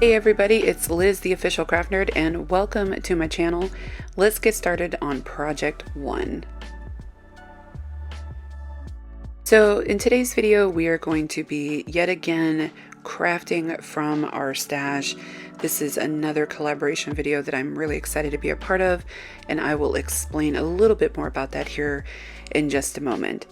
Hey everybody, it's Liz, the official craft nerd, and welcome to my channel. Let's get started on project 1. So in today's video, we are going to be yet again crafting from our stash. This is another collaboration video that I'm really excited to be a part of, and I will explain a little bit more about that here in just a moment.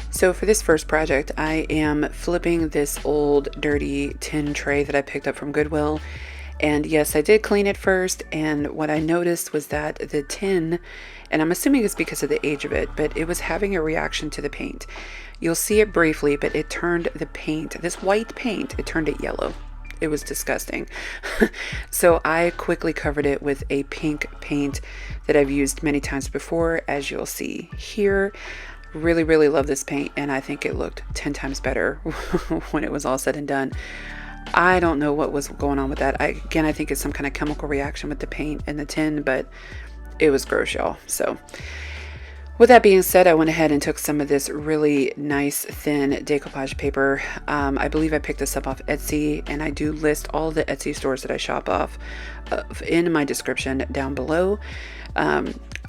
So for this first project, I am flipping this old dirty tin tray that I picked up from Goodwill. And yes, I did clean it first, and what I noticed was that the tin, and I'm assuming it's because of the age of it, but it was having a reaction to the paint. You'll see it briefly, but it turned the paint, this white paint, it turned it yellow. It was disgusting. So I quickly covered it with a pink paint that I've used many times before, as you'll see here. Really love this paint, and I think it looked 10 times better when it was all said and done. I don't know what was going on with that. I think it's some kind of chemical reaction with the paint and the tin, but it was gross, y'all. So with that being said, I went ahead and took some of this really nice thin decoupage paper. I believe I picked this up off Etsy, and I do list all the Etsy stores that I shop off in my description down below.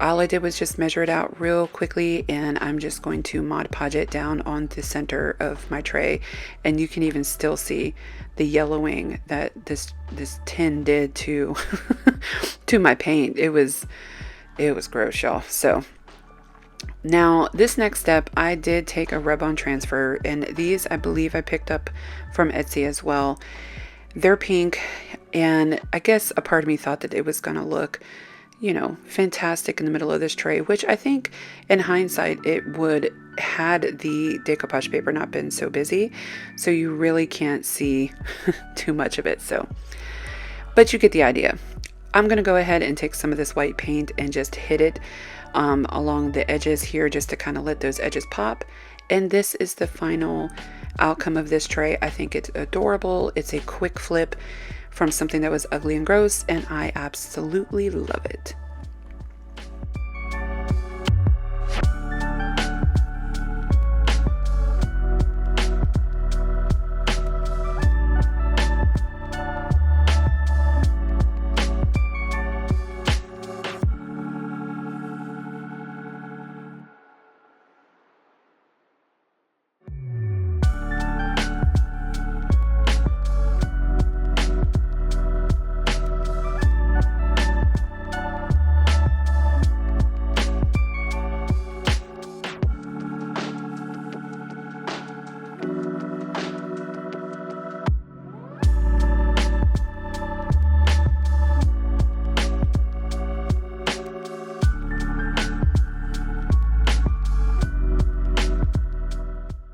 All I did was just measure it out real quickly, and I'm just going to Mod Podge it down on the center of my tray, and you can even still see the yellowing that this tin did to to my paint. It was gross, y'all. So now this next step, I did take a rub-on transfer, and these I believe I picked up from Etsy as well. They're pink, and I guess a part of me thought that it was gonna look, you know, fantastic in the middle of this tray, which I think in hindsight it would, had the decoupage paper not been so busy, so you really can't see too much of it. So, but you get the idea. I'm gonna go ahead and take some of this white paint and just hit it along the edges here, just to kind of let those edges pop. And this is the final outcome of this tray. I think it's adorable. It's a quick flip from something that was ugly and gross, and I absolutely love it.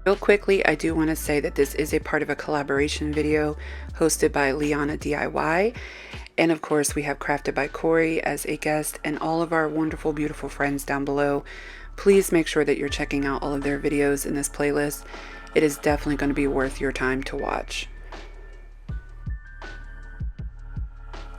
Real quickly, I do want to say that this is a part of a collaboration video hosted by Liana DIY. And of course, we have Crafted by Corey as a guest, and all of our wonderful, beautiful friends down below. Please make sure that you're checking out all of their videos in this playlist. It is definitely going to be worth your time to watch.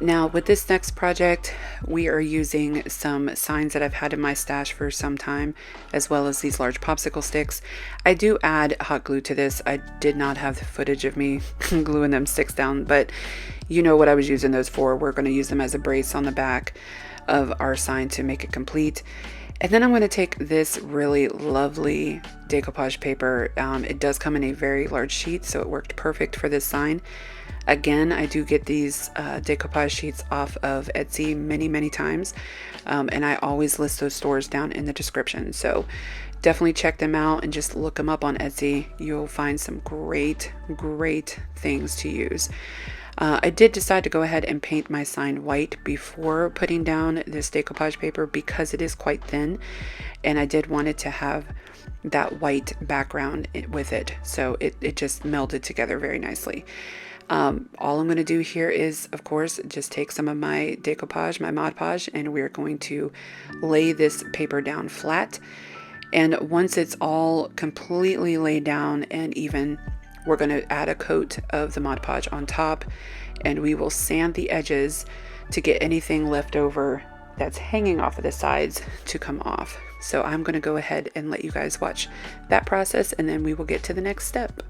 Now with this next project, we are using some signs that I've had in my stash for some time, as well as these large popsicle sticks. I do add hot glue to this. I did not have the footage of me gluing them sticks down, but you know what I was using those for. We're going to use them as a brace on the back of our sign to make it complete. And then I'm going to take this really lovely decoupage paper. It does come in a very large sheet, so it worked perfect for this sign. Again, I do get these decoupage sheets off of Etsy many times, and I always list those stores down in the description. So definitely check them out and just look them up on Etsy. You'll find some great things to use. I did decide to go ahead and paint my sign white before putting down this decoupage paper because it is quite thin, and I did want it to have that white background with it, so it just melded together very nicely. All I'm going to do here is, of course, just take some of my decoupage, my Mod Podge, and we're going to lay this paper down flat. And once it's all completely laid down and even, we're going to add a coat of the Mod Podge on top, and we will sand the edges to get anything left over that's hanging off of the sides to come off. So I'm going to go ahead and let you guys watch that process, and then we will get to the next step.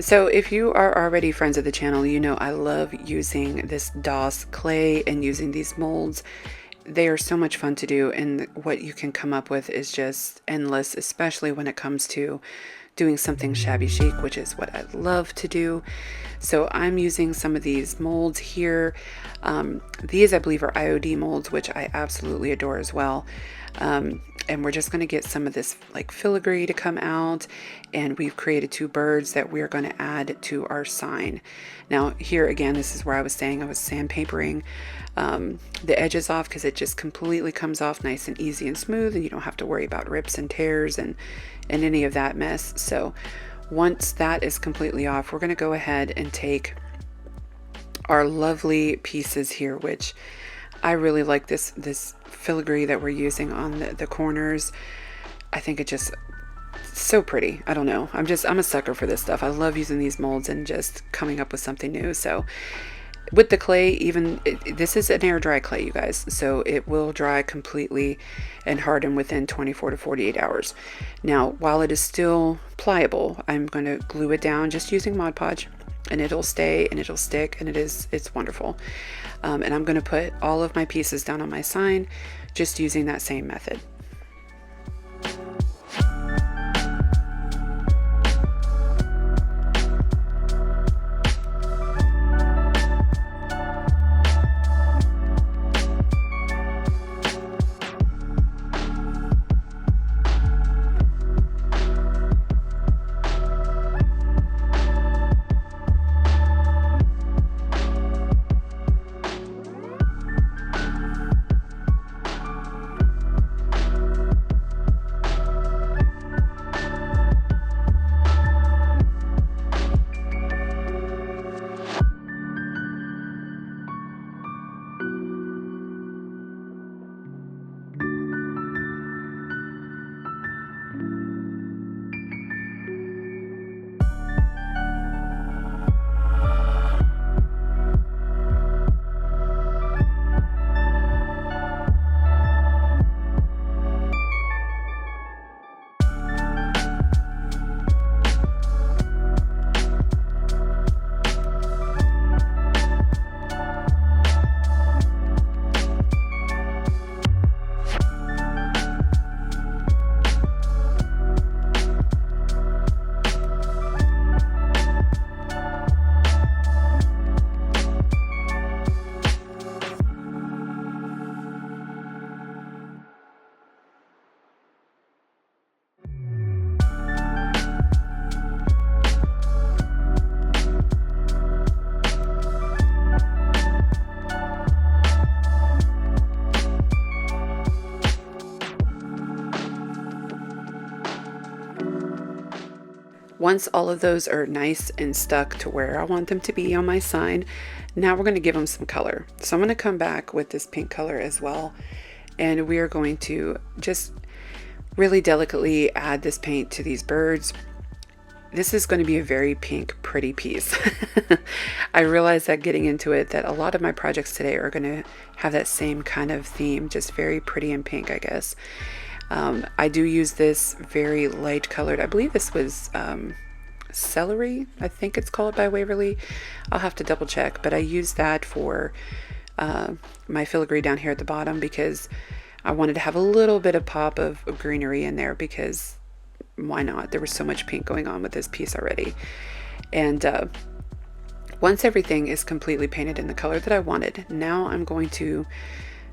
So if you are already friends of the channel, you know I love using this DIYS clay and using these molds. They are so much fun to do, and what you can come up with is just endless, especially when it comes to doing something shabby chic, which is what I love to do. So I'm using some of these molds here. These I believe are IOD molds, which I absolutely adore as well. And we're just going to get some of this like filigree to come out, and we've created two birds that we're going to add to our sign. Now here again, this is where I was saying I was sandpapering the edges off, because it just completely comes off nice and easy and smooth, and you don't have to worry about rips and tears and any of that mess. So once that is completely off, we're going to go ahead and take our lovely pieces here, which I really like this filigree that we're using on the corners. I think it just so pretty. I don't know. I'm a sucker for this stuff. I love using these molds and just coming up with something new. So with the clay, even this is an air dry clay, you guys, so it will dry completely and harden within 24 to 48 hours. Now, while it is still pliable, I'm going to glue it down just using Mod Podge, and it'll stay and it'll stick, and it's wonderful. And I'm going to put all of my pieces down on my sign just using that same method. Once all of those are nice and stuck to where I want them to be on my sign, now we're going to give them some color. So I'm going to come back with this pink color as well, and we are going to just really delicately add this paint to these birds. This is going to be a very pink, pretty piece. I realize that getting into it, that a lot of my projects today are going to have that same kind of theme, just very pretty and pink, I guess. I do use this very light colored, I believe this was celery, I think it's called by Waverly. I'll have to double check, but I use that for my filigree down here at the bottom because I wanted to have a little bit of pop of greenery in there, because why not? There was so much pink going on with this piece already. And once everything is completely painted in the color that I wanted, now I'm going to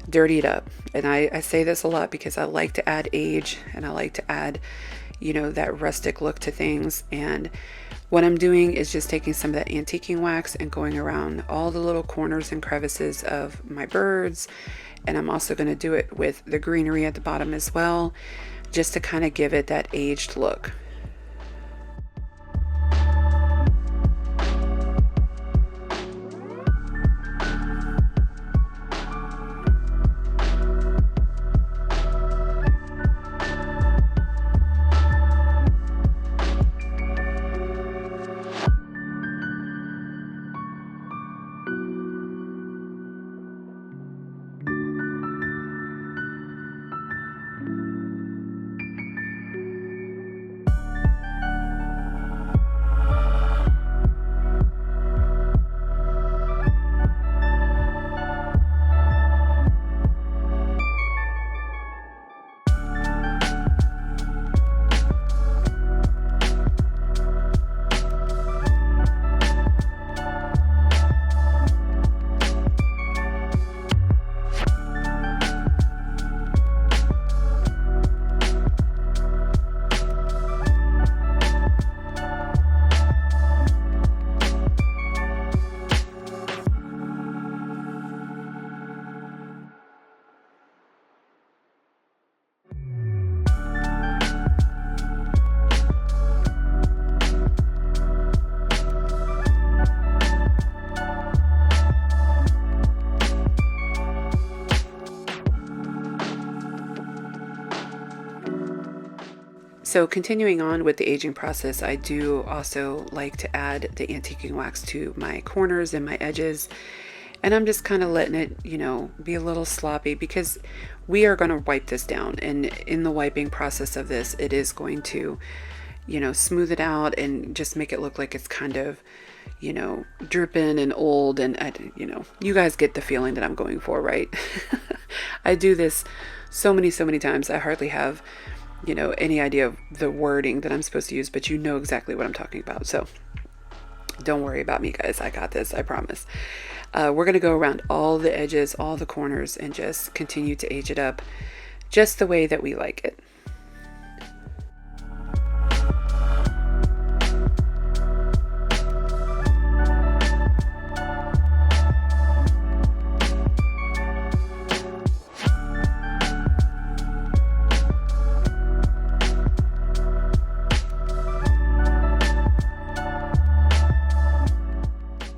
dirty it up. And I say this a lot because I like to add age, and I like to add, you know, that rustic look to things. And what I'm doing is just taking some of that antiquing wax and going around all the little corners and crevices of my birds. And I'm also going to do it with the greenery at the bottom as well, just to kind of give it that aged look. So continuing on with the aging process, I do also like to add the antiquing wax to my corners and my edges. And I'm just kind of letting it, be a little sloppy because we are going to wipe this down. And in the wiping process of this, it is going to, smooth it out and just make it look like it's kind of, dripping and old. And, you guys get the feeling that I'm going for, right? I do this so many times. I hardly have, any idea of the wording that I'm supposed to use, but you know exactly what I'm talking about. So don't worry about me, guys. I got this. I promise. We're going to go around all the edges, all the corners, and just continue to age it up just the way that we like it.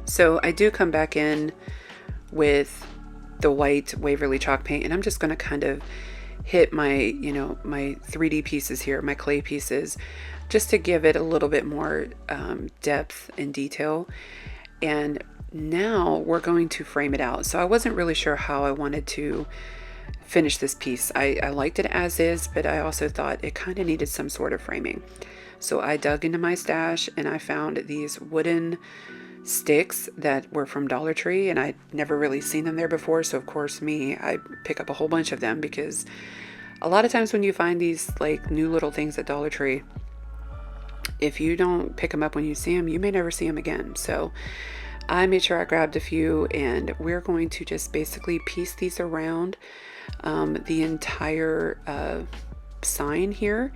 So I do come back in with the white Waverly chalk paint, and I'm just going to kind of hit my, my 3D pieces here, my clay pieces, just to give it a little bit more depth and detail. And now we're going to frame it out. So I wasn't really sure how I wanted to finish this piece. I liked it as is, but I also thought it kind of needed some sort of framing. So I dug into my stash and I found these wooden sticks that were from Dollar Tree, and I'd never really seen them there before. So of course I pick up a whole bunch of them, because a lot of times when you find these like new little things at Dollar Tree, if you don't pick them up when you see them, you may never see them again. So I made sure I grabbed a few, and we're going to just basically piece these around the entire sign here.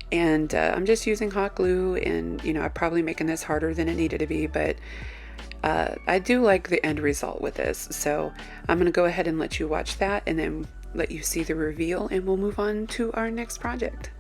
And I'm just using hot glue, and I'm probably making this harder than it needed to be, but I do like the end result with this. So I'm going to go ahead and let you watch that, and then let you see the reveal, and we'll move on to our next project.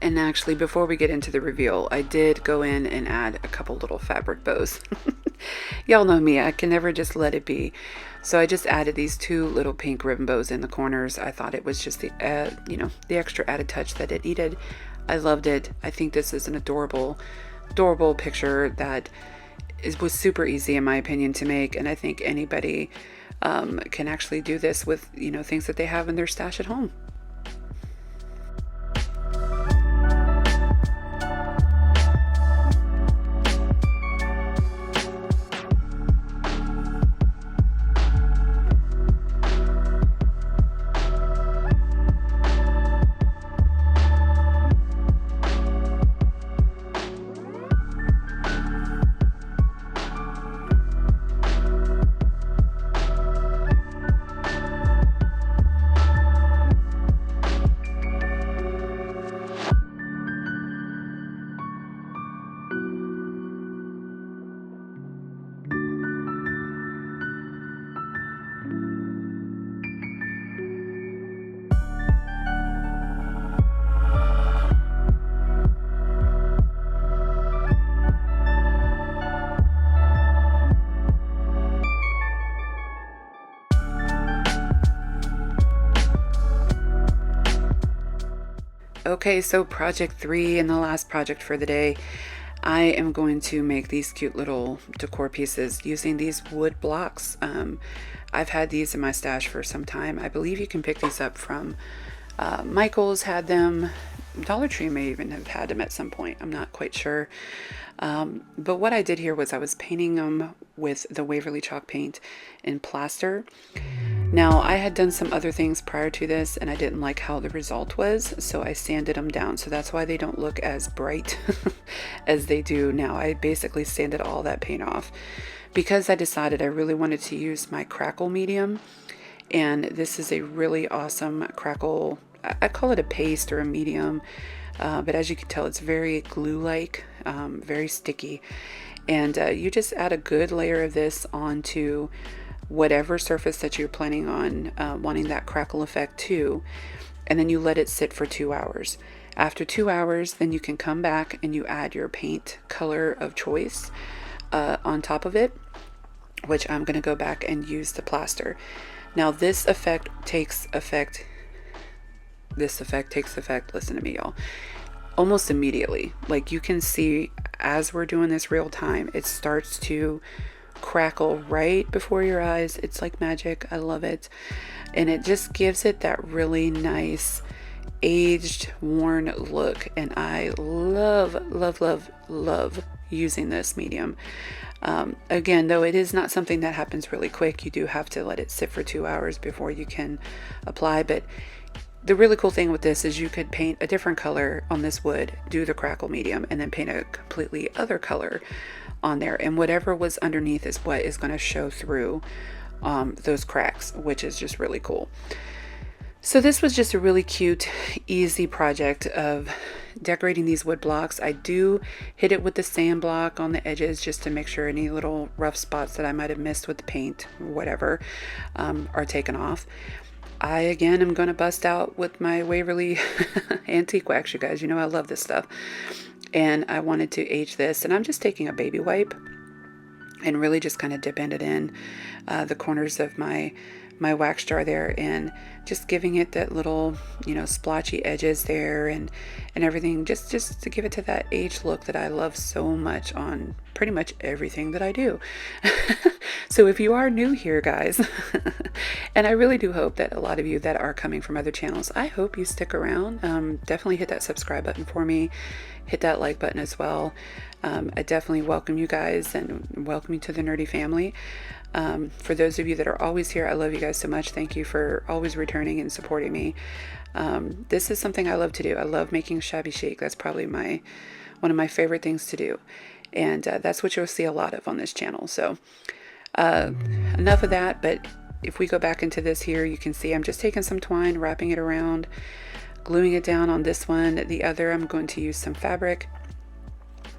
And actually, before we get into the reveal, I did go in and add a couple little fabric bows. Y'all know me, I can never just let it be. So I just added these two little pink ribbon bows in the corners. I thought it was just the extra added touch that it needed. I loved it. I think this is an adorable picture that was super easy, in my opinion, to make. And I think anybody can actually do this with things that they have in their stash at home. Okay, so project 3 and the last project for the day. I am going to make these cute little decor pieces using these wood blocks. I've had these in my stash for some time. I believe you can pick these up from Michael's had them. Dollar Tree may even have had them at some point. I'm not quite sure. But what I did here was I was painting them with the Waverly chalk paint in plaster. Now, I had done some other things prior to this and I didn't like how the result was, so I sanded them down. So that's why they don't look as bright as they do now. I basically sanded all that paint off because I decided I really wanted to use my crackle medium. And this is a really awesome crackle. I call it a paste or a medium, but as you can tell, it's very glue-like, very sticky. And you just add a good layer of this onto whatever surface that you're planning on wanting that crackle effect to, and then you let it sit for 2 hours. After 2 hours, then you can come back and you add your paint color of choice on top of it, which I'm going to go back and use the plaster. Now this effect takes effect, listen to me y'all, almost immediately. Like you can see as we're doing this real time, it starts to crackle right before your eyes. It's like magic. I love it. And it just gives it that really nice aged, worn look. And I love, love, love, love using this medium. Again, though, it is not something that happens really quick. You do have to let it sit for 2 hours before you can apply. But the really cool thing with this is you could paint a different color on this wood, do the crackle medium, and then paint a completely other color on there. And whatever was underneath is what is going to show through those cracks, which is just really cool. So this was just a really cute, easy project of decorating these wood blocks. I do hit it with the sand block on the edges just to make sure any little rough spots that I might have missed with the paint or whatever are taken off. I, again, am going to bust out with my Waverly antique wax, you guys. You know I love this stuff. And I wanted to age this. And I'm just taking a baby wipe and really just kind of dipping it in the corners of my wax jar there, and just giving it that little, splotchy edges there and everything, just to give it to that aged look that I love so much on pretty much everything that I do. So if you are new here, guys, and I really do hope that a lot of you that are coming from other channels, I hope you stick around. Definitely hit that subscribe button for me. Hit that like button as well. I definitely welcome you guys and welcome you to the nerdy family. For those of you that are always here, I love you guys so much. Thank you for always returning and supporting me. This is something I love to do. I love making shabby chic. That's probably one of my favorite things to do. And that's what you'll see a lot of on this channel. So enough of that. But if we go back into this here, you can see I'm just taking some twine, wrapping it around, gluing it down on this one. The other, I'm going to use some fabric.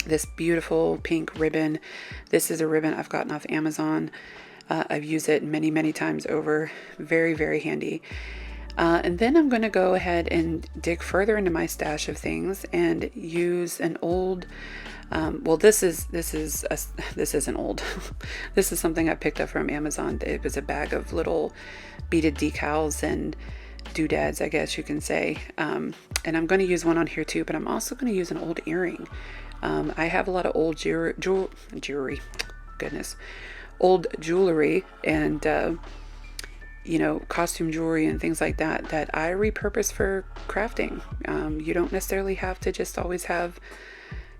This beautiful pink ribbon. This is a ribbon I've gotten off Amazon. I've used it many, many times over. Very, very handy. And then I'm going to go ahead and dig further into my stash of things and use an old, well, this isn't old. This is something I picked up from Amazon. It was a bag of little beaded decals and doodads, I guess you can say. And I'm going to use one on here too, but I'm also going to use an old earring. I have a lot of old jewelry, goodness, old jewelry and, costume jewelry and things like that I repurpose for crafting. You don't necessarily have to just always have,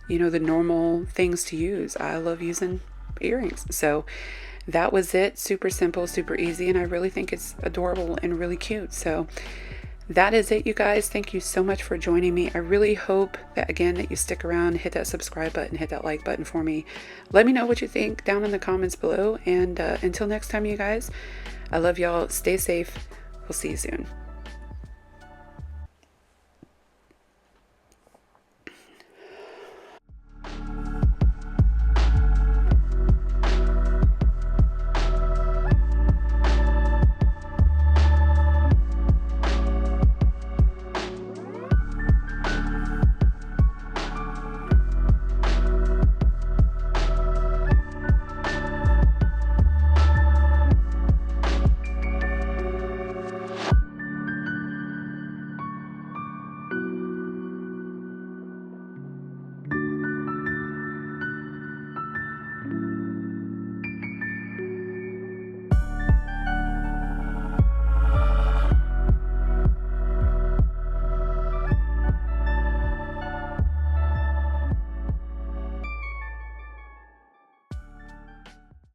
the normal things to use. I love using earrings. So that was it. Super simple, super easy. And I really think it's adorable and really cute. So that is it, you guys. Thank you so much for joining me. I really hope that, again, that you stick around, hit that subscribe button, hit that like button for me. Let me know what you think down in the comments below. And until next time, you guys, I love y'all. Stay safe. We'll see you soon.